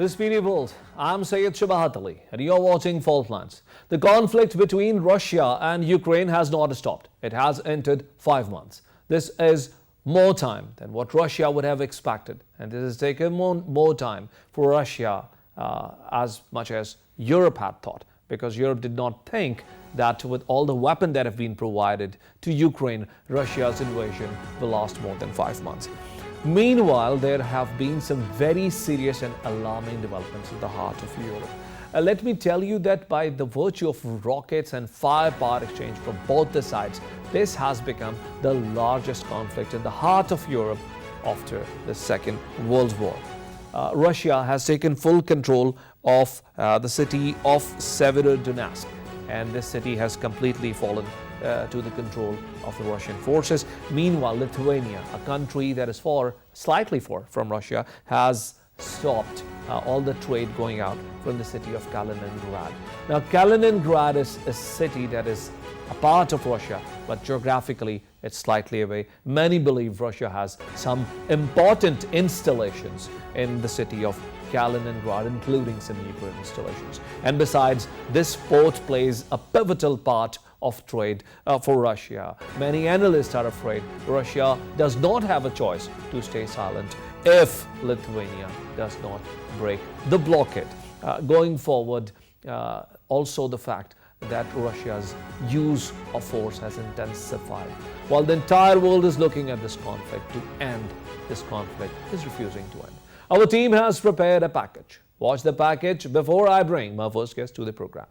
This is PD World. I'm SHABAHAT and you're watching Fault Lines. The conflict between Russia and Ukraine has not stopped. It has entered 5 months. This is more time than what Russia would have expected, and this has taken more time for Russia as much as Europe had thought, because Europe did not think that with all the weapons that have been provided to Ukraine, Russia's invasion will last more than 5 months. Meanwhile, there have been some very serious and alarming developments in the heart of Europe. Let me tell you that by the virtue of rockets and firepower exchange from both the sides, this has become the largest conflict in the heart of Europe after the Second World War. Russia has taken full control of the city of Severodonetsk, and this city has completely fallen to the control of the Russian forces. Meanwhile, Lithuania, a country that is slightly far from Russia, has stopped all the trade going out from the city of Kaliningrad. Now, Kaliningrad is a city that is a part of Russia, but geographically it's slightly away. Many believe Russia has some important installations in the city of Kaliningrad, including some nuclear installations. And besides, this port plays a pivotal part of trade for Russia. Many analysts are afraid Russia does not have a choice to stay silent if Lithuania does not break the blockade. Going forward, also the fact that Russia's use of force has intensified. While the entire world is looking at this conflict to end, this conflict is refusing to end. Our team has prepared a package. Watch the package before I bring my first guest to the program.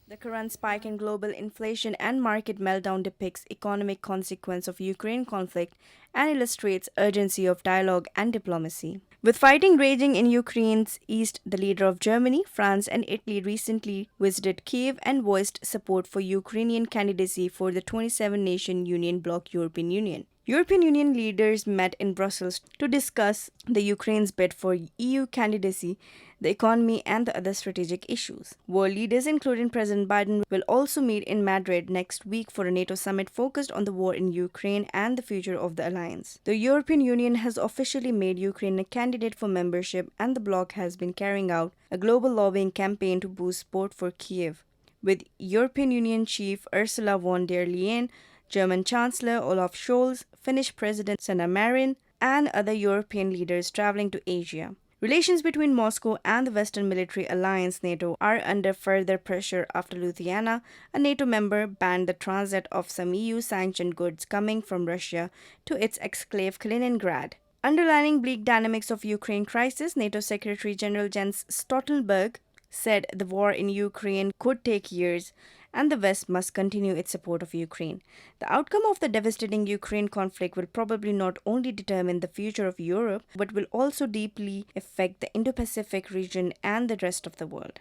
The current spike in global inflation and market meltdown depicts economic consequence of Ukraine conflict and illustrates urgency of dialogue and diplomacy. With fighting raging in Ukraine's east, the leader of Germany, France and Italy recently visited Kiev and voiced support for Ukrainian candidacy for the 27-nation Union bloc European Union. European Union leaders met in Brussels to discuss the Ukraine's bid for EU candidacy, the economy, and the other strategic issues. World leaders, including President Biden, will also meet in Madrid next week for a NATO summit focused on the war in Ukraine and the future of the alliance. The European Union has officially made Ukraine a candidate for membership, and the bloc has been carrying out a global lobbying campaign to boost support for Kiev, with European Union Chief Ursula von der Leyen, German Chancellor Olaf Scholz, Finnish President Sanna Marin, and other European leaders traveling to Asia. Relations between Moscow and the Western military alliance NATO are under further pressure after Lithuania, a NATO member, banned the transit of some EU-sanctioned goods coming from Russia to its exclave Kaliningrad. Underlining bleak dynamics of Ukraine crisis, NATO Secretary General Jens Stoltenberg said the war in Ukraine could take years and the West must continue its support of Ukraine. The outcome of the devastating Ukraine conflict will probably not only determine the future of Europe, but will also deeply affect the Indo-Pacific region and the rest of the world.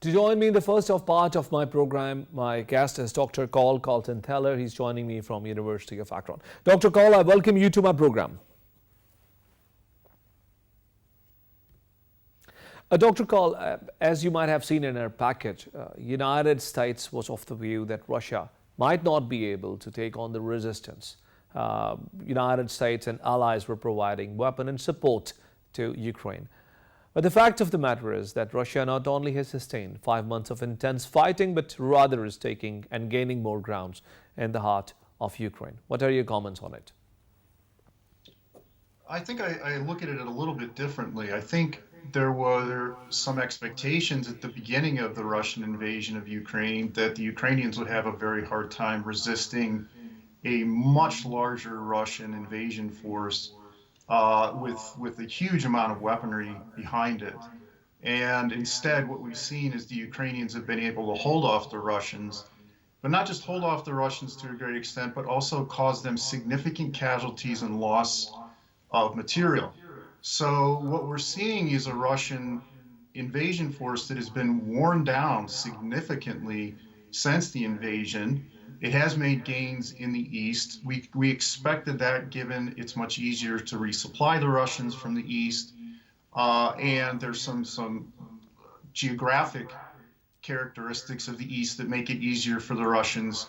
To join me in the first part of my program, my guest is Dr. Carlton Teller. He's joining me from University of Akron. Dr. Carl, I welcome you to my program. Dr. Call, as you might have seen in our package, United States was of the view that Russia might not be able to take on the resistance. United States and allies were providing weapon and support to Ukraine. But the fact of the matter is that Russia not only has sustained 5 months of intense fighting, but rather is taking and gaining more grounds in the heart of Ukraine. What are your comments on it? I think I look at it a little bit differently. I think there were some expectations at the beginning of the Russian invasion of Ukraine that the Ukrainians would have a very hard time resisting a much larger Russian invasion force with a huge amount of weaponry behind it. And instead, what we've seen is the Ukrainians have been able to hold off the Russians, but not just hold off the Russians to a great extent, but also cause them significant casualties and loss of material. So what we're seeing is a Russian invasion force that has been worn down significantly since the invasion. It has made gains in the east. We expected that, given it's much easier to resupply the Russians from the east. And there's some geographic characteristics of the east that make it easier for the Russians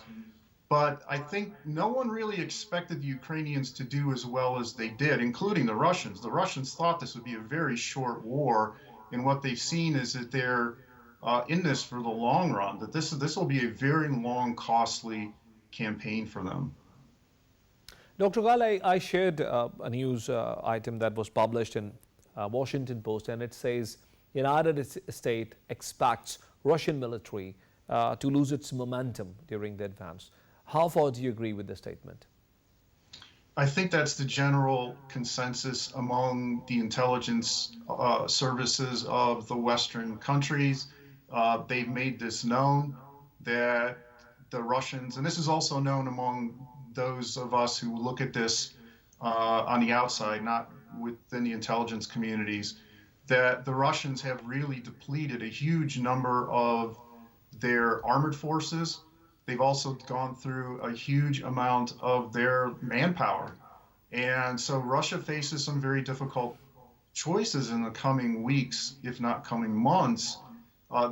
But I think no one really expected the Ukrainians to do as well as they did, including the Russians. The Russians thought this would be a very short war, and what they've seen is that they're in this for the long run. That this will be a very long, costly campaign for them. Dr. Gal, I shared a news item that was published in Washington Post, and it says United States expects Russian military to lose its momentum during the advance. How far do you agree with the statement? I think that's the general consensus among the intelligence services of the Western countries. They've made this known that the Russians, and this is also known among those of us who look at this on the outside, not within the intelligence communities, that the Russians have really depleted a huge number of their armored forces. They've also gone through a huge amount of their manpower. And so Russia faces some very difficult choices in the coming weeks, if not coming months.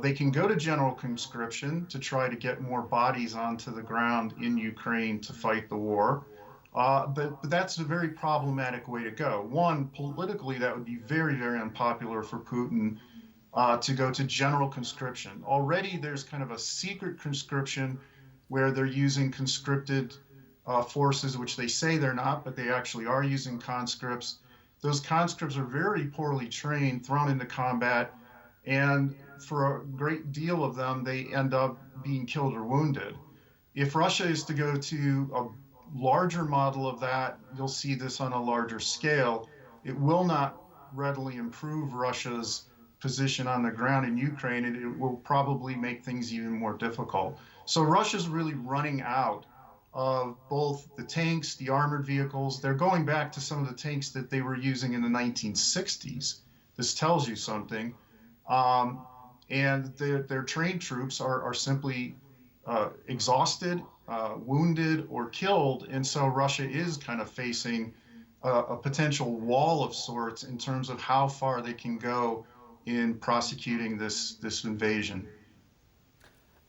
They can go to general conscription to try to get more bodies onto the ground in Ukraine to fight the war. But that's a very problematic way to go. One, politically, that would be very, very unpopular for Putin to go to general conscription. Already there's kind of a secret conscription where they're using conscripted forces, which they say they're not, but they actually are using conscripts. Those conscripts are very poorly trained, thrown into combat, and for a great deal of them, they end up being killed or wounded. If Russia is to go to a larger model of that, you'll see this on a larger scale. It will not readily improve Russia's position on the ground in Ukraine, and it will probably make things even more difficult. So Russia's really running out of both the tanks, the armored vehicles. They're going back to some of the tanks that they were using in the 1960s. This tells you something. And their trained troops are simply exhausted, wounded, or killed. And so Russia is kind of facing a potential wall of sorts in terms of how far they can go in prosecuting this invasion.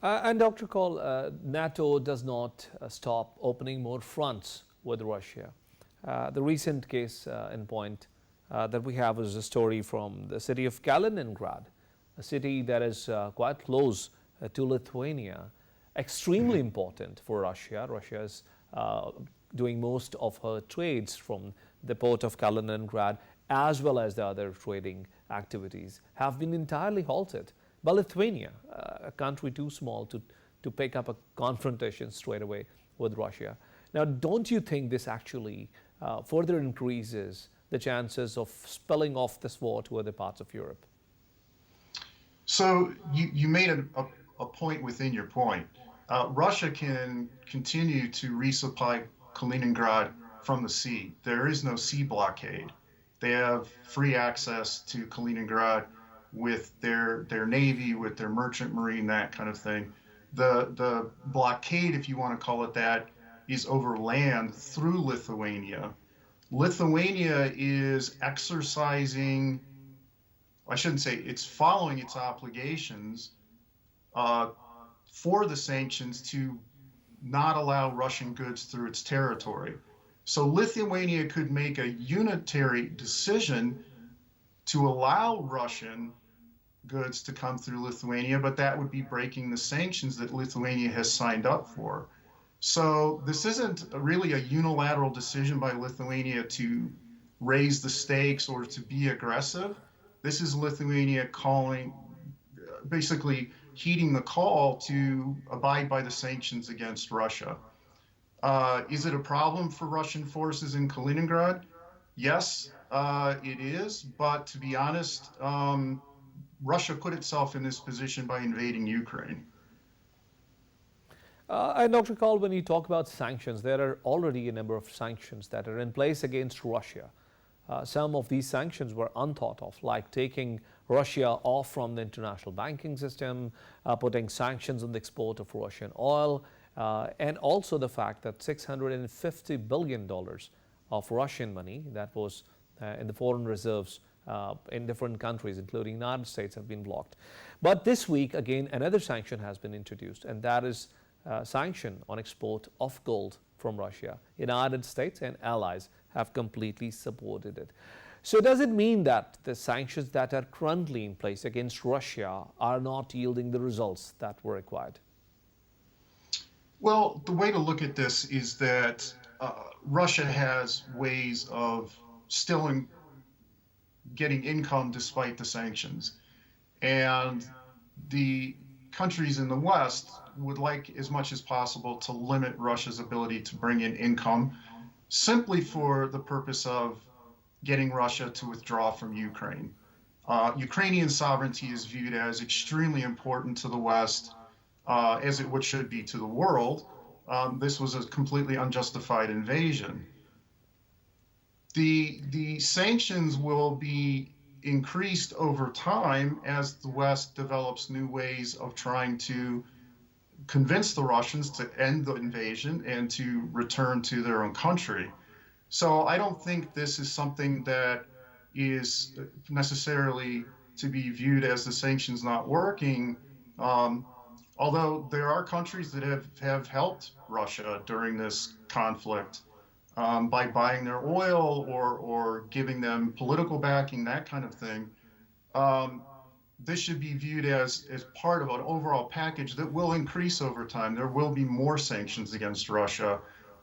And Dr. Cole, NATO does not stop opening more fronts with Russia. The recent case in point that we have is a story from the city of Kaliningrad, a city that is quite close to Lithuania, extremely important for Russia. Russia is doing most of her trades from the port of Kaliningrad, as well as the other trading activities, have been entirely halted by Lithuania, a country too small to pick up a confrontation straight away with Russia. Now, don't you think this actually further increases the chances of spilling off this war to other parts of Europe? So you made a point within your point. Russia can continue to resupply Kaliningrad from the sea. There is no sea blockade. They have free access to Kaliningrad with their navy, with their merchant marine, that kind of thing. The blockade, if you want to call it that, is over land through Lithuania. Lithuania is exercising, I shouldn't say, it's following its obligations for the sanctions to not allow Russian goods through its territory. So Lithuania could make a unitary decision to allow Russian goods to come through Lithuania, but that would be breaking the sanctions that Lithuania has signed up for. So this isn't really a unilateral decision by Lithuania to raise the stakes or to be aggressive. This is Lithuania calling, basically heeding the call to abide by the sanctions against Russia. Is it a problem for Russian forces in Kaliningrad? Yes, it is. But to be honest, Russia put itself in this position by invading Ukraine. And Dr. Kaul, when you talk about sanctions, there are already a number of sanctions that are in place against Russia. Some of these sanctions were unthought of, like taking Russia off from the international banking system, putting sanctions on the export of Russian oil, and also the fact that $650 billion of Russian money that was in the foreign reserves in different countries, including the United States, have been blocked. But this week, again, another sanction has been introduced, and that is sanction on export of gold from Russia. United States and allies have completely supported it. So does it mean that the sanctions that are currently in place against Russia are not yielding the results that were required? Well, the way to look at this is that Russia has ways of still getting income despite the sanctions. And the countries in the West would like as much as possible to limit Russia's ability to bring in income simply for the purpose of getting Russia to withdraw from Ukraine. Ukrainian sovereignty is viewed as extremely important to the West, as it should be to the world. This was a completely unjustified invasion. The sanctions will be increased over time as the West develops new ways of trying to convince the Russians to end the invasion and to return to their own country. So I don't think this is something that is necessarily to be viewed as the sanctions not working, although there are countries that have helped Russia during this conflict by buying their oil or giving them political backing, that kind of thing. This should be viewed as part of an overall package that will increase over time. There will be more sanctions against Russia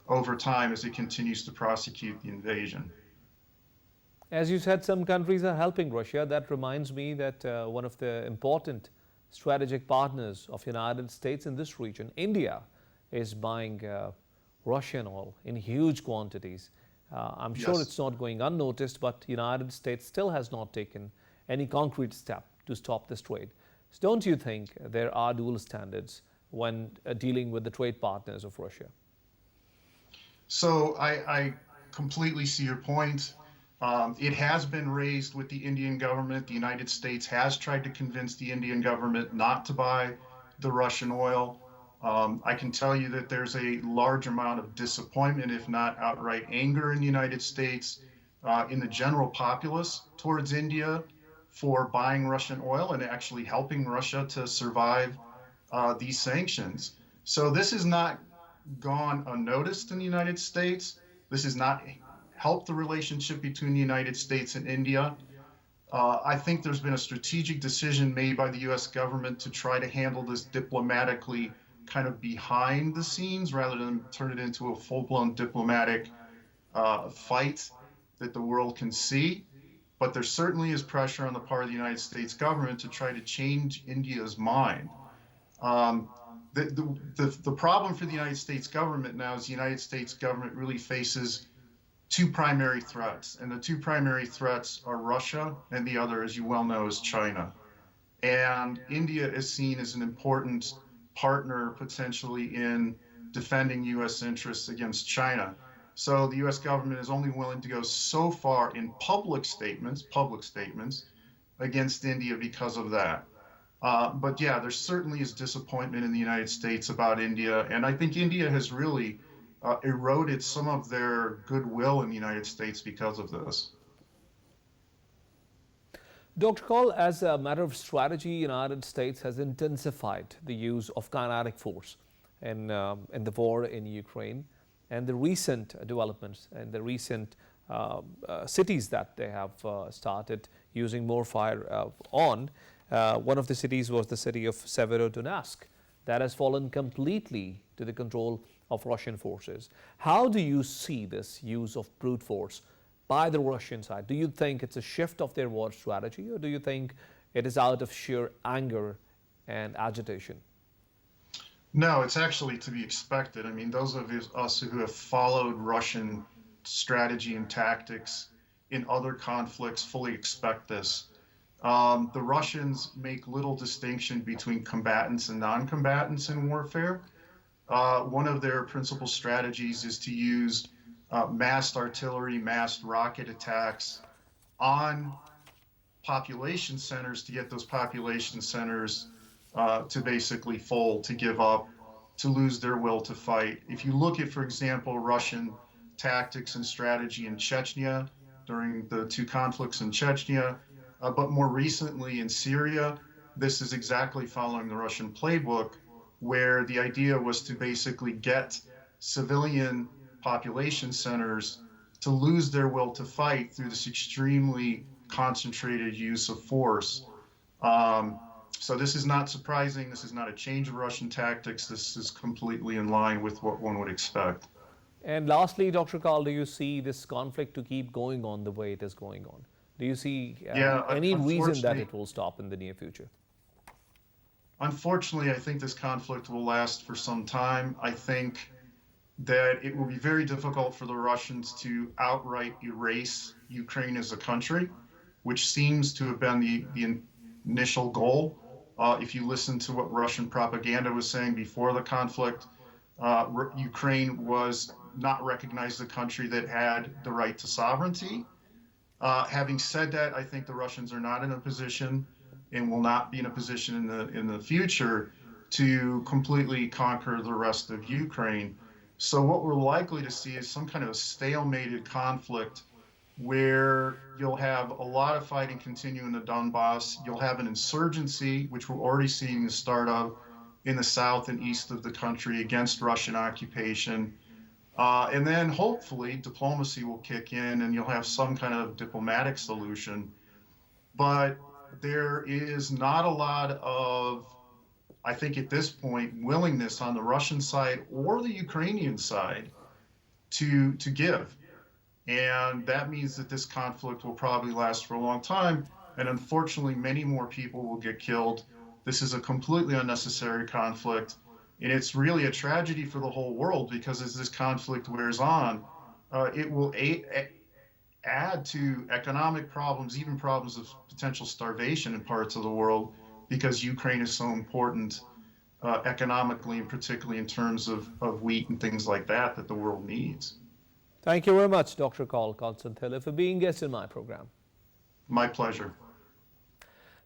over time as it continues to prosecute the invasion. As you said, some countries are helping Russia. That reminds me that one of the important strategic partners of United States in this region, India, is buying Russian oil in huge quantities. I'm sure Yes. it's not going unnoticed, but United States still has not taken any concrete step to stop this trade. So don't you think there are dual standards when dealing with the trade partners of Russia? So I completely see your point. It has been raised with the Indian government. The United States has tried to convince the Indian government not to buy the Russian oil. I can tell you that there's a large amount of disappointment, if not outright anger, in the United States, in the general populace towards India for buying Russian oil and actually helping Russia to survive these sanctions. So this has not gone unnoticed in the United States. This has not helped the relationship between the United States and India. I think there's been a strategic decision made by the US government to try to handle this diplomatically, kind of behind the scenes, rather than turn it into a full-blown diplomatic fight that the world can see. But there certainly is pressure on the part of the United States government to try to change India's mind. The problem for the United States government now is the United States government really faces two primary threats. And the two primary threats are Russia, and the other, as you well know, is China. And India is seen as an important partner potentially in defending US interests against China. So the US government is only willing to go so far in public statements against India because of that. But yeah, there certainly is disappointment in the United States about India. And I think India has really eroded some of their goodwill in the United States because of this. Dr. Kaul, as a matter of strategy, United States has intensified the use of kinetic force in the war in Ukraine, and the recent developments and the recent cities that they have started using more fire on. One of the cities was the city of Severodonetsk that has fallen completely to the control of Russian forces. How do you see this use of brute force by the Russian side? Do you think it's a shift of their war strategy, or do you think it is out of sheer anger and agitation? No, it's actually to be expected. I mean, those of us who have followed Russian strategy and tactics in other conflicts fully expect this. The Russians make little distinction between combatants and non-combatants in warfare. One of their principal strategies is to use massed artillery, massed rocket attacks on population centers to get those population centers to basically fold, to give up, to lose their will to fight. If you look at, for example, Russian tactics and strategy in Chechnya during the two conflicts in Chechnya, but more recently in Syria, this is exactly following the Russian playbook. where the idea was to basically get civilian population centers to lose their will to fight through this extremely concentrated use of force. So this is not surprising. This is not a change of Russian tactics. This is completely in line with what one would expect. And lastly, Dr. Kaul, do you see this conflict to keep going on the way it is going on? Do you see any reason that it will stop in the near future? Unfortunately, I think this conflict will last for some time. I think that it will be very difficult for the Russians to outright erase Ukraine as a country, which seems to have been the initial goal. If you listen to what Russian propaganda was saying before the conflict, Ukraine was not recognized as a country that had the right to sovereignty. Having said that, I think the Russians are not in a position and will not be in a position in the future to completely conquer the rest of Ukraine. So what we're likely to see is some kind of a stalemated conflict where you'll have a lot of fighting continue in the Donbass. You'll have an insurgency, which we're already seeing the start of in the south and east of the country against Russian occupation. And then hopefully diplomacy will kick in and you'll have some kind of diplomatic solution. But there is not a lot of, I think at this point, willingness on the Russian side or the Ukrainian side to give. And that means that this conflict will probably last for a long time. And unfortunately, many more people will get killed. This is a completely unnecessary conflict. And it's really a tragedy for the whole world because as this conflict wears on, it will add to economic problems, even problems of potential starvation in parts of the world, because Ukraine is so important economically and particularly in terms of wheat and things like that that the world needs. Thank you very much, Dr. Kaul Kaltzenteller, for being guest in my program. My pleasure.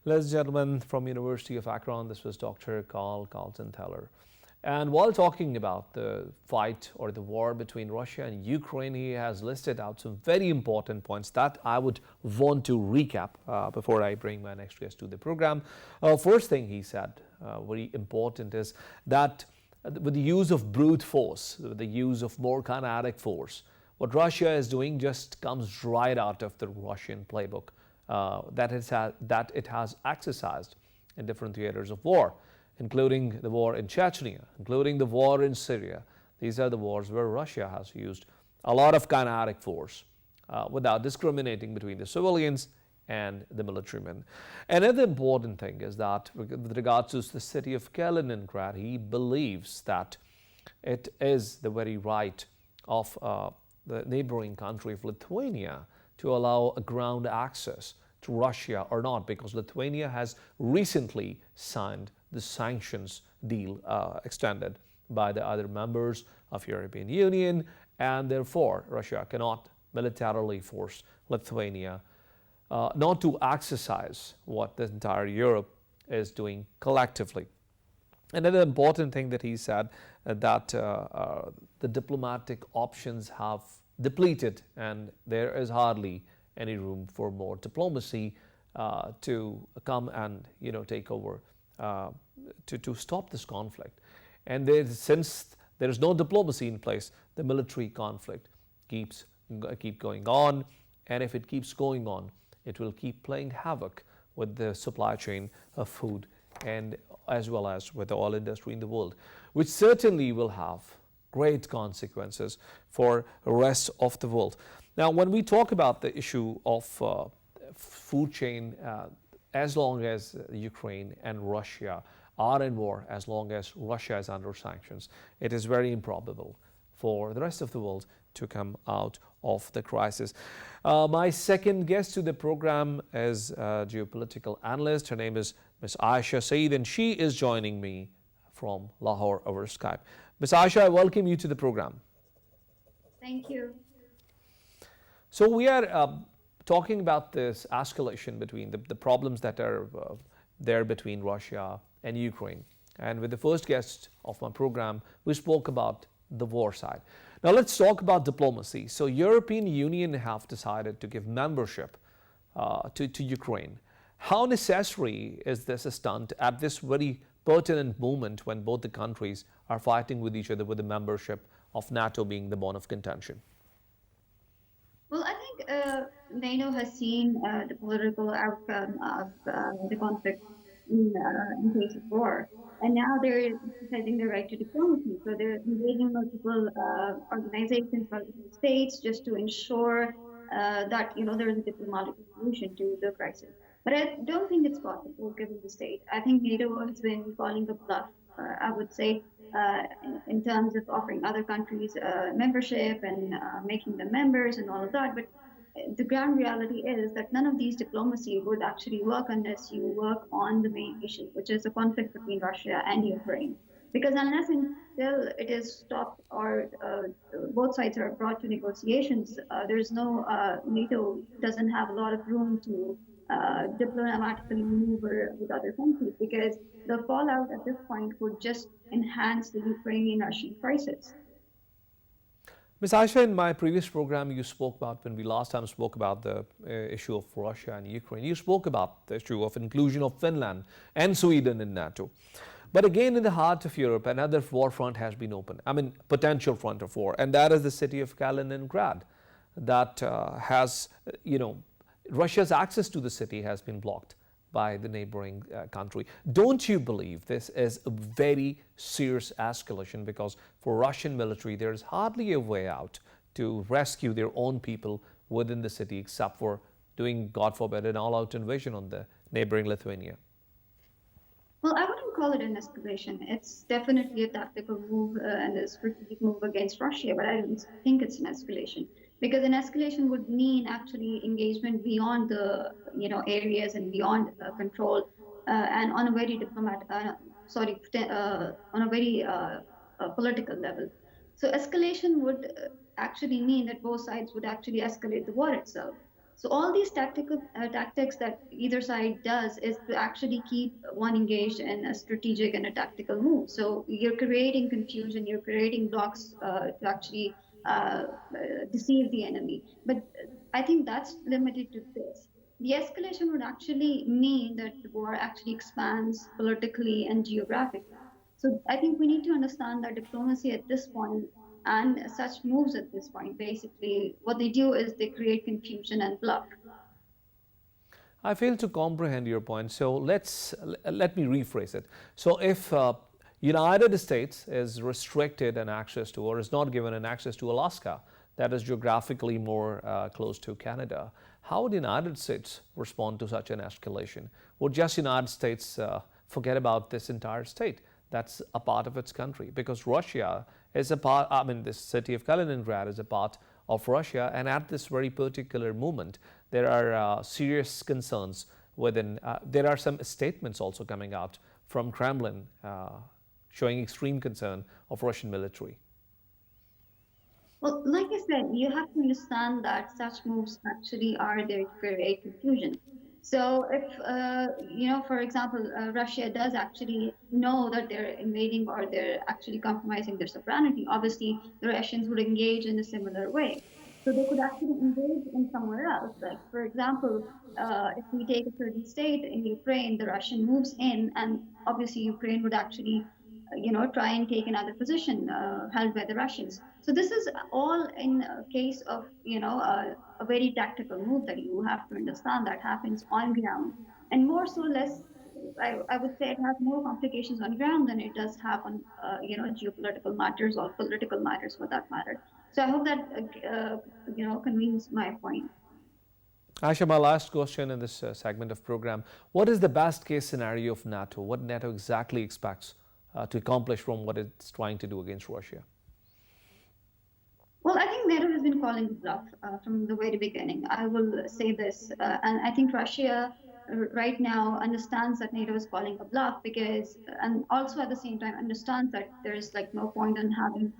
Ladies and gentlemen, from University of Akron, this was Dr. Kaul Kaltzenteller. And while talking about the fight or the war between Russia and Ukraine, he has listed out some very important points that I would want to recap before I bring my next guest to the program. First thing he said, very important, is that with the use of brute force, with the use of more kinetic force, what Russia is doing just comes right out of the Russian playbook that it has exercised in different theaters of war, including the war in Chechnya, including the war in Syria. These are the wars where Russia has used a lot of kinetic force without discriminating between the civilians and the military men. Another important thing is that with regards to the city of Kaliningrad, he believes that it is the very right of the neighboring country of Lithuania to allow a ground access to Russia or not, because Lithuania has recently signed the sanctions deal extended by the other members of European Union, and therefore Russia cannot militarily force Lithuania not to exercise what the entire Europe is doing collectively. Another important thing that he said that the diplomatic options have depleted and there is hardly any room for more diplomacy to come and take over to stop this conflict. And since there is no diplomacy in place, the military conflict keep going on, and if it keeps going on, it will keep playing havoc with the supply chain of food and as well as with the oil industry in the world, which certainly will have great consequences for the rest of the world. Now, when we talk about the issue of food chain, as long as Ukraine and Russia are in war, as long as Russia is under sanctions, it is very improbable for the rest of the world to come out of the crisis. My second guest to the program is a geopolitical analyst. Her name is Ms. Aisha Saeed, and she is joining me from Lahore over Skype. Ms. Aisha, I welcome you to the program. Thank you. So we are talking about this escalation between the problems that are there between Russia and Ukraine. And with the first guest of my program, we spoke about the war side. Now let's talk about diplomacy. So European Union have decided to give membership to Ukraine. How necessary is this stunt at this very pertinent moment when both the countries are fighting with each other, with the membership of NATO being the bone of contention? Well, I think NATO has seen the political outcome of the conflict in case of war. And now they're exercising their right to diplomacy. So they're engaging multiple organizations, multiple states, just to ensure that there is a diplomatic solution to the crisis. But I don't think it's possible given the state. I think NATO has been calling a bluff. I would say in terms of offering other countries membership and making them members and all of that. But the ground reality is that none of these diplomacy would actually work unless you work on the main issue, which is the conflict between Russia and Ukraine. Because unless until it is stopped or both sides are brought to negotiations, there's no NATO doesn't have a lot of room to diplomatically maneuver with other countries, because the fallout at this point would just enhance the Ukrainian-Russian crisis. Ms. Aisha, in my previous program, you spoke about, when we last time spoke about the issue of Russia and Ukraine, you spoke about the issue of inclusion of Finland and Sweden in NATO. But again, in the heart of Europe, another war front has been opened. I mean, potential front of war, and that is the city of Kaliningrad, that has, Russia's access to the city has been blocked by the neighboring country. Don't you believe this is a very serious escalation? Because for Russian military, there is hardly a way out to rescue their own people within the city, except for doing, God forbid, an all-out invasion on the neighboring Lithuania. Well, I wouldn't call it an escalation. It's definitely a tactical move and a strategic move against Russia, but I don't think it's an escalation. Because an escalation would mean actually engagement beyond the areas and beyond control, and on a very on a very political level. So escalation would actually mean that both sides would actually escalate the war itself. So all these tactics that either side does is to actually keep one engaged in a strategic and a tactical move. So you're creating confusion, you're creating blocks to actually deceive the enemy. But I think that's limited to this. The escalation would actually mean that the war actually expands politically and geographically. So I think we need to understand that diplomacy at this point and such moves at this point, basically, what they do is they create confusion and bluff. I fail to comprehend your point. So let me rephrase it. So if United States is restricted in access to, or is not given an access to Alaska, that is geographically more close to Canada, how would the United States respond to such an escalation? Would just United States forget about this entire state that's a part of its country? Because Russia is a part, this city of Kaliningrad is a part of Russia, and at this very particular moment, there are serious concerns within, there are some statements also coming out from Kremlin showing extreme concern of Russian military. Well, like I said, you have to understand that such moves actually are there to create confusion. So if, for example, Russia does actually know that they're invading or they're actually compromising their sovereignty, obviously the Russians would engage in a similar way. So they could actually engage in somewhere else. Like, for example, if we take a certain state in Ukraine, the Russian moves in, and obviously Ukraine would actually try and take another position held by the Russians. So this is all in a case of, a very tactical move that you have to understand that happens on ground. And more so less, I would say it has more complications on ground than it does have on, geopolitical matters or political matters for that matter. So I hope that, convenes my point. Aisha, my last question in this segment of program, what is the best case scenario of NATO? What NATO exactly expects to accomplish from what it's trying to do against Russia? Well, I think NATO has been calling the bluff from the very beginning. I will say this, and I think Russia right now understands that NATO is calling a bluff because, and also at the same time understands that there's no point in having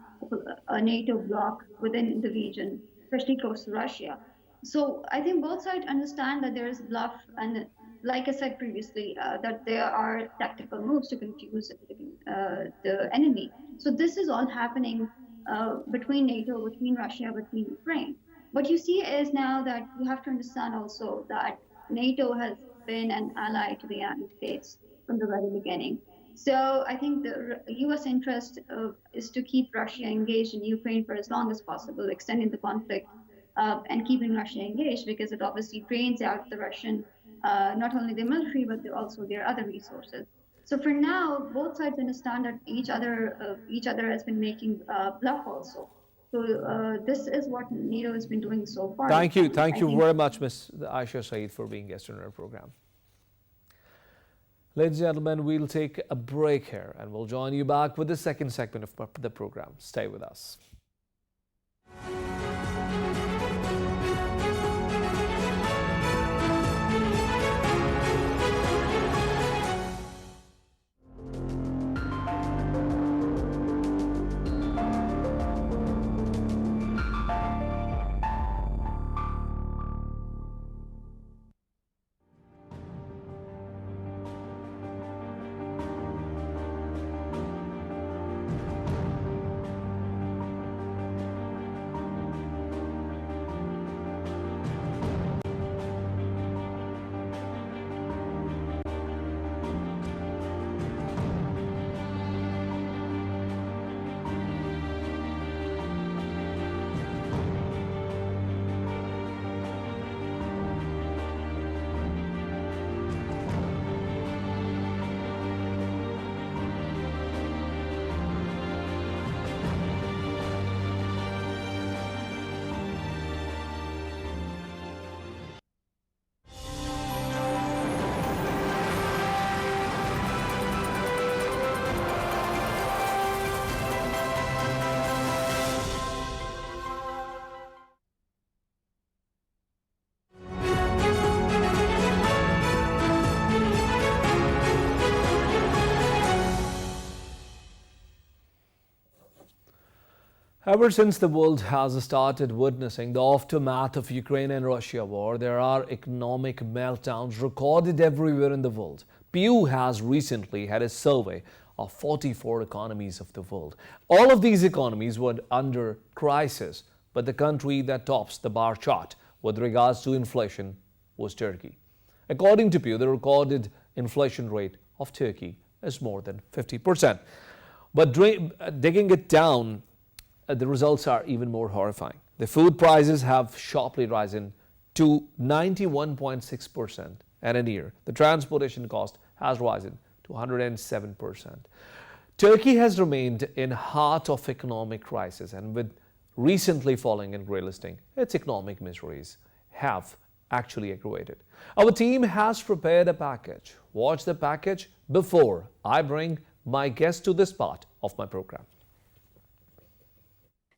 a NATO bloc within the region, especially close to Russia. So I think both sides understand that there is bluff, and like I said previously, that there are tactical moves to confuse the enemy. So this is all happening between NATO, between Russia, between Ukraine. What you see is now that you have to understand also that NATO has been an ally to the United States from the very beginning. So I think the U.S. interest is to keep Russia engaged in Ukraine for as long as possible, extending the conflict and keeping Russia engaged because it obviously drains out the Russian, not only their military, but also their other resources. So for now, both sides understand that each other has been making bluff also. So this is what NATO has been doing so far. Thank you. And Thank I you think very much, Ms. Aisha Saeed, for being guest on our program. Ladies and gentlemen, we'll take a break here and we'll join you back with the second segment of the program. Stay with us. Ever since the world has started witnessing the aftermath of Ukraine and Russia war, there are economic meltdowns recorded everywhere in the world. Pew has recently had a survey of 44 economies of the world. All of these economies were under crisis, but the country that tops the bar chart with regards to inflation was Turkey. According to Pew, the recorded inflation rate of Turkey is more than 50%. But digging it down, the results are even more horrifying. The food prices have sharply risen to 91.6% in a year. The transportation cost has risen to 107%. Turkey has remained in heart of economic crisis, and with recently falling in real estate, its economic miseries have actually aggravated. Our team has prepared a package. Watch the package before I bring my guest to this part of my program.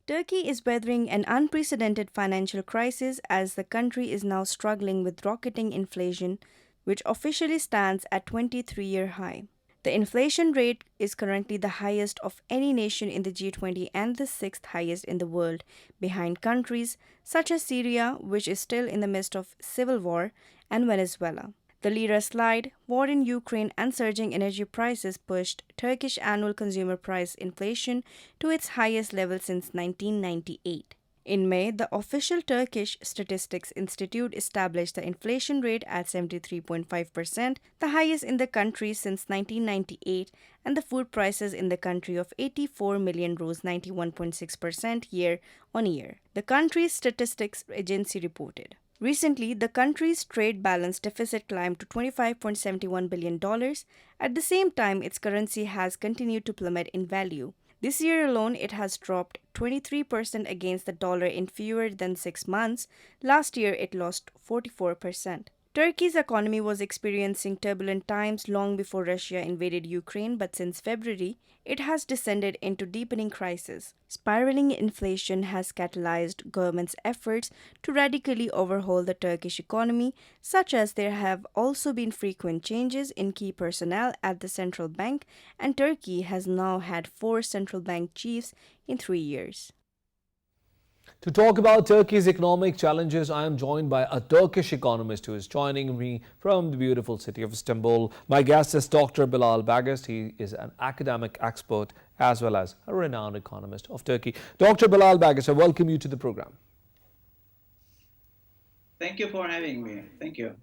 Turkey is weathering an unprecedented financial crisis as the country is now struggling with rocketing inflation, which officially stands at 23-year high. The inflation rate is currently the highest of any nation in the G20 and the sixth highest in the world, behind countries such as Syria, which is still in the midst of civil war, and Venezuela. The lira slide, war in Ukraine, and surging energy prices pushed Turkish annual consumer price inflation to its highest level since 1998. In May, the official Turkish Statistics Institute established the inflation rate at 73.5%, the highest in the country since 1998, and the food prices in the country of 84 million rose 91.6% year on year, the country's statistics agency reported. Recently, the country's trade balance deficit climbed to $25.71 billion. At the same time, its currency has continued to plummet in value. This year alone, it has dropped 23% against the dollar in fewer than 6 months. Last year, it lost 44%. Turkey's economy was experiencing turbulent times long before Russia invaded Ukraine, but since February, it has descended into deepening crisis. Spiraling inflation has catalyzed government's efforts to radically overhaul the Turkish economy, such as there have also been frequent changes in key personnel at the central bank, and Turkey has now had 4 central bank chiefs in 3 years. To talk about Turkey's economic challenges, I am joined by a Turkish economist who is joining me from the beautiful city of Istanbul. My guest is Dr. Bilal Bagast. He is an academic expert as well as a renowned economist of Turkey. Dr. Bilal Bagast, I welcome you to the program. Thank you for having me. Thank you.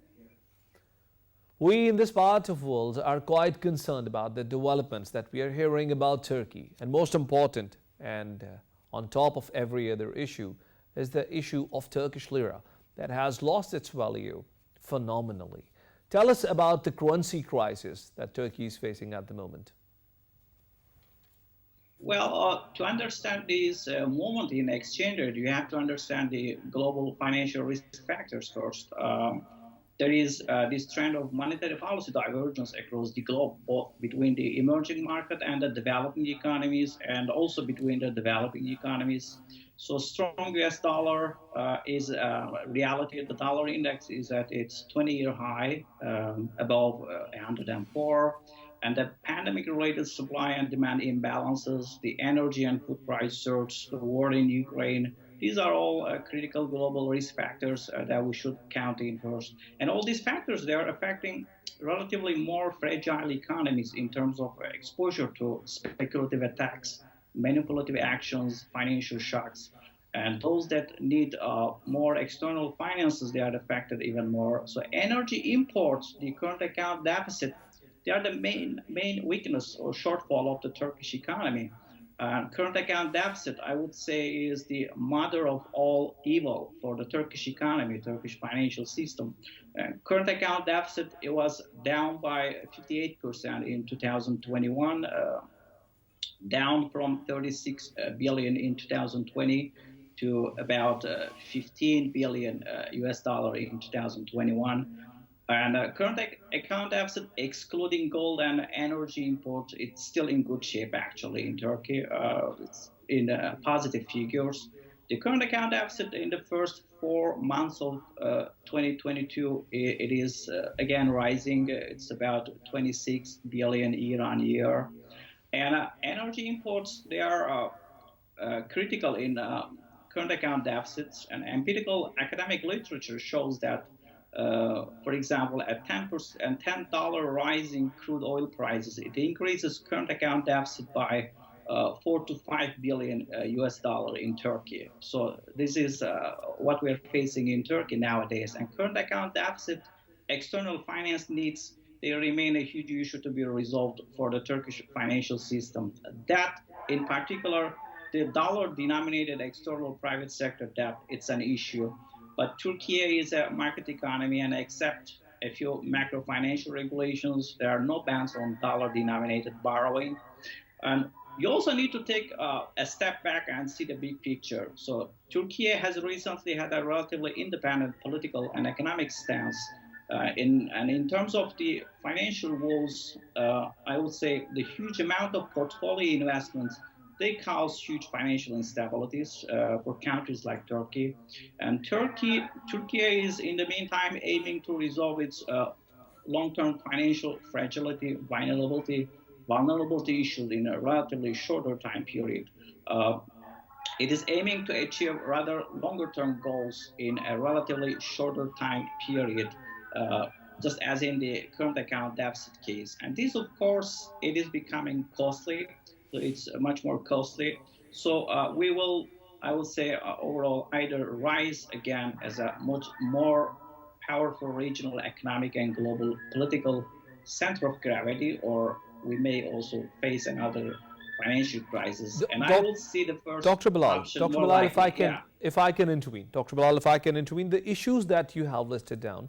We in this part of the world are quite concerned about the developments that we are hearing about Turkey. And most important, and on top of every other issue, is the issue of Turkish lira that has lost its value phenomenally. Tell us about the currency crisis that Turkey is facing at the moment. Well, to understand this movement in exchange rate, you have to understand the global financial risk factors first. There is this trend of monetary policy divergence across the globe, both between the emerging market and the developing economies, and also between the developing economies. So strong US dollar is reality. The dollar index is at its 20-year high, above 104. And the pandemic-related supply and demand imbalances, the energy and food price surge, the war in Ukraine, these are all critical global risk factors that we should count in first. And all these factors, they are affecting relatively more fragile economies in terms of exposure to speculative attacks, manipulative actions, financial shocks. And those that need more external finances, they are affected even more. So energy imports, the current account deficit, they are the main weakness or shortfall of the Turkish economy. Current account deficit, I would say, is the mother of all evil for the Turkish economy, Turkish financial system. Current account deficit, it was down by 58% in 2021, down from 36 billion in 2020 to about 15 billion US dollar in 2021. And current account deficit, excluding gold and energy imports, it's still in good shape actually in Turkey. It's in positive figures. The current account deficit in the first 4 months of 2022, it is again rising. It's about 26 billion year on year. And energy imports, they are critical in current account deficits. And empirical academic literature shows that for example, at 10% and $10 rise in crude oil prices, it increases current account deficit by 4 to 5 billion US dollar in Turkey. So this is what we're facing in Turkey nowadays. And current account deficit, external finance needs, they remain a huge issue to be resolved for the Turkish financial system. That, in particular, the dollar-denominated external private sector debt, it's an issue. But Turkey is a market economy, and except a few macro financial regulations, there are no bans on dollar-denominated borrowing. And you also need to take a step back and see the big picture. So Turkey has recently had a relatively independent political and economic stance. In terms of the financial woes, I would say the huge amount of portfolio investments, they cause huge financial instabilities for countries like Turkey. And Turkey is, in the meantime, aiming to resolve its long-term financial fragility, vulnerability issues in a relatively shorter time period. It is aiming to achieve rather longer-term goals in a relatively shorter time period, just as in the current account deficit case. And this, of course, it is becoming costly. So it's much more costly. So we will, I would say, overall either rise again as a much more powerful regional economic and global political center of gravity, or we may also face another financial crisis. And I will see the first Dr. Bilal, option Dr. more Bilal, likely. if I can intervene, Dr. Bilal, if I can intervene, the issues that you have listed down,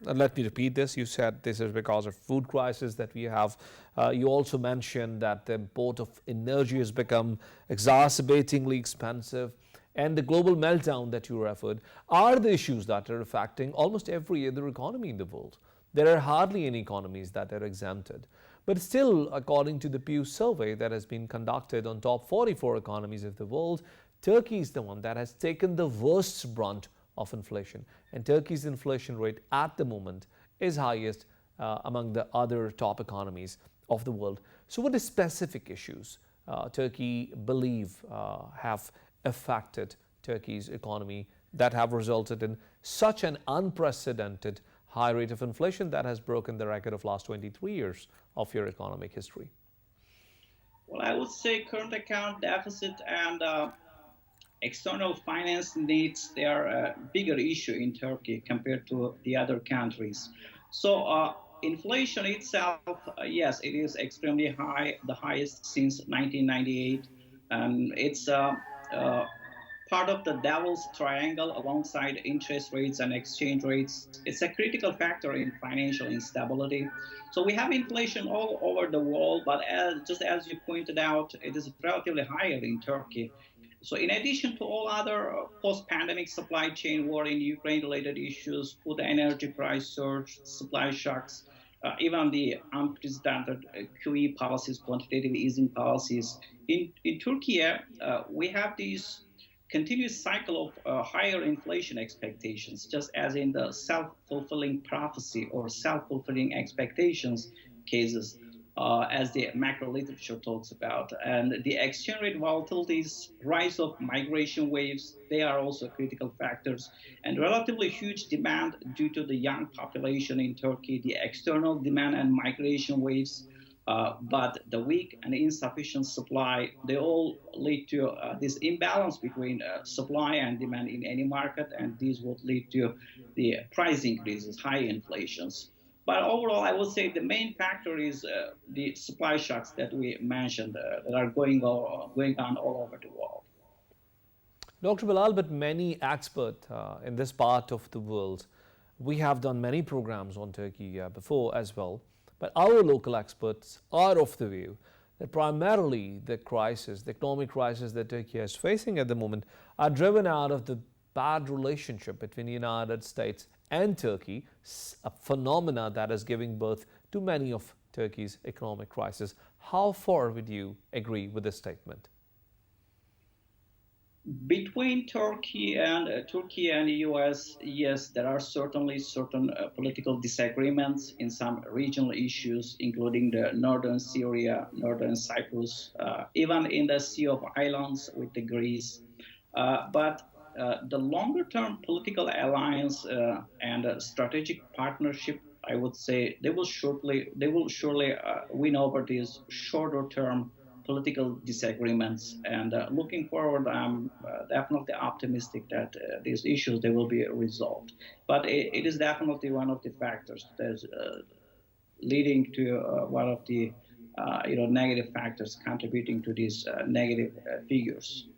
and let me repeat this. You said this is because of food crisis that we have. You also mentioned that the import of energy has become exacerbatingly expensive, and the global meltdown that you referred are the issues that are affecting almost every other economy in the world. There are hardly any economies that are exempted. But still, according to the Pew survey that has been conducted on top 44 economies of the world, Turkey is the one that has taken the worst brunt of inflation. And Turkey's inflation rate at the moment is highest among the other top economies of the world. So what are specific issues Turkey believe have affected Turkey's economy that have resulted in such an unprecedented high rate of inflation that has broken the record of last 23 years of your economic history? Well, I would say current account deficit and external finance needs, they are a bigger issue in Turkey compared to the other countries. So inflation itself, yes, it is extremely high, the highest since 1998. It's part of the devil's triangle alongside interest rates and exchange rates. It's a critical factor in financial instability. So we have inflation all over the world, but just as you pointed out, it is relatively higher in Turkey. So, in addition to all other post-pandemic supply chain war in Ukraine-related issues, food and energy price surge, supply shocks, even the unprecedented QE policies, quantitative easing policies, in Turkey, we have these continuous cycle of higher inflation expectations, just as in the self-fulfilling prophecy or self-fulfilling expectations cases, as the macro literature talks about. And the exchange rate volatilities, rise of migration waves, they are also critical factors. And relatively huge demand due to the young population in Turkey, the external demand and migration waves, but the weak and insufficient supply, they all lead to this imbalance between supply and demand in any market, and these would lead to the price increases, high inflations. But overall, I would say the main factor is the supply shocks that we mentioned that are going on all over the world. Dr. Bilal, but many experts in this part of the world, we have done many programs on Turkey before as well, but our local experts are of the view that primarily the crisis, the economic crisis that Turkey is facing at the moment, are driven out of the bad relationship between the United States and Turkey, a phenomena that is giving birth to many of Turkey's economic crisis. How far would you agree with this statement? Between Turkey and the U.S., yes, there are certainly certain political disagreements in some regional issues, including the northern Syria, northern Cyprus, even in the Sea of Islands with the Greece. But the longer-term political alliance and strategic partnership, I would say, they will surely win over these shorter-term political disagreements. And looking forward, I'm definitely optimistic that these issues they will be resolved. But it is definitely one of the factors that's leading to one of the negative factors contributing to these negative figures.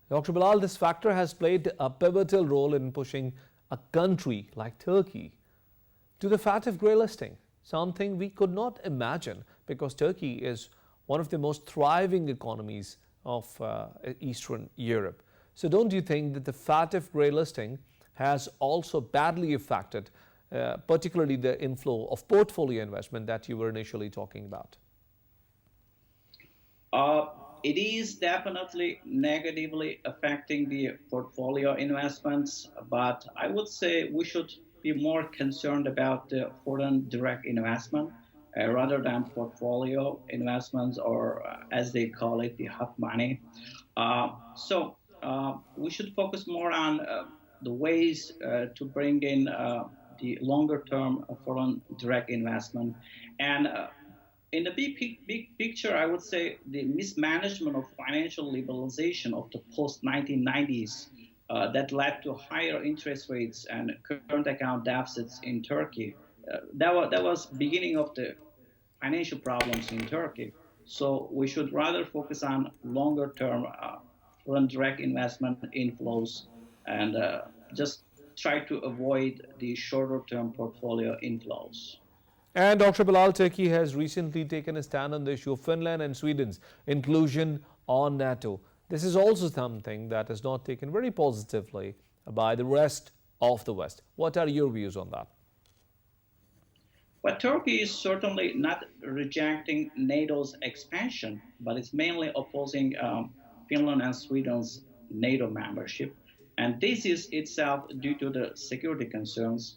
Dr. Bilal, this factor has played a pivotal role in pushing a country like Turkey to the FATF grey listing, something we could not imagine because Turkey is one of the most thriving economies of Eastern Europe. So don't you think that the FATF grey listing has also badly affected particularly the inflow of portfolio investment that you were initially talking about? It is definitely negatively affecting the portfolio investments, but I would say we should be more concerned about the foreign direct investment rather than portfolio investments, or as they call it, the hot money. So we should focus more on the ways to bring in the longer term foreign direct investment. And in the big picture, I would say the mismanagement of financial liberalization of the post 1990s that led to higher interest rates and current account deficits in Turkey. That was beginning of the financial problems in Turkey. So we should rather focus on longer term foreign direct investment inflows and just try to avoid the shorter term portfolio inflows. And Dr. Bilal, Turkey has recently taken a stand on the issue of Finland and Sweden's inclusion on NATO. This is also something that is not taken very positively by the rest of the West. What are your views on that? But Turkey is certainly not rejecting NATO's expansion, but it's mainly opposing Finland and Sweden's NATO membership. And this is itself due to the security concerns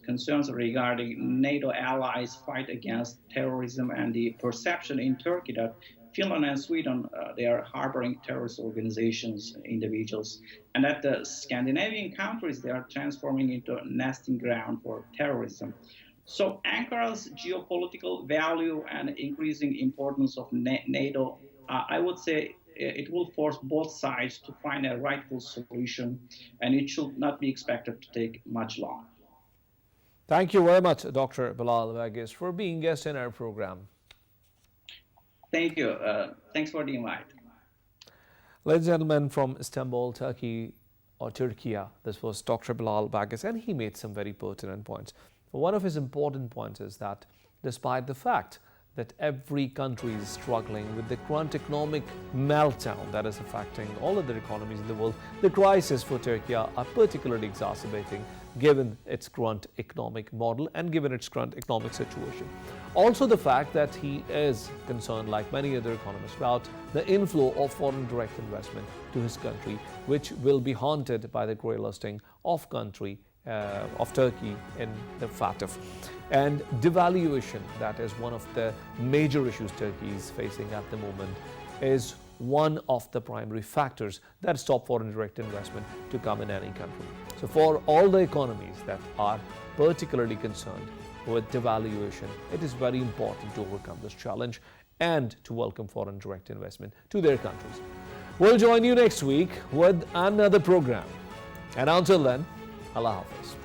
regarding NATO allies' fight against terrorism and the perception in Turkey that Finland and Sweden, they are harboring terrorist organizations, individuals, and that the Scandinavian countries, they are transforming into a nesting ground for terrorism. So Ankara's geopolitical value and increasing importance of NATO, I would say it will force both sides to find a rightful solution, and it should not be expected to take much long. Thank you very much, Dr. Bilal Wagis, for being guest in our program. Thank you. Thanks for the invite. Ladies and gentlemen, from Istanbul, Turkey, or Turkey, this was Dr. Bilal Wagis, and he made some very pertinent points. One of his important points is that despite the fact that every country is struggling with the current economic meltdown that is affecting all other economies in the world, the crisis for Turkey are particularly exacerbating given its current economic model and given its current economic situation. Also the fact that he is concerned, like many other economists, about the inflow of foreign direct investment to his country, which will be haunted by the grey listing of Turkey in the FATF. And devaluation, that is one of the major issues Turkey is facing at the moment, is one of the primary factors that stop foreign direct investment to come in any country. So for all the economies that are particularly concerned with devaluation, it is very important to overcome this challenge and to welcome foreign direct investment to their countries. We'll join you next week with another program. And until then, Allah Hafiz.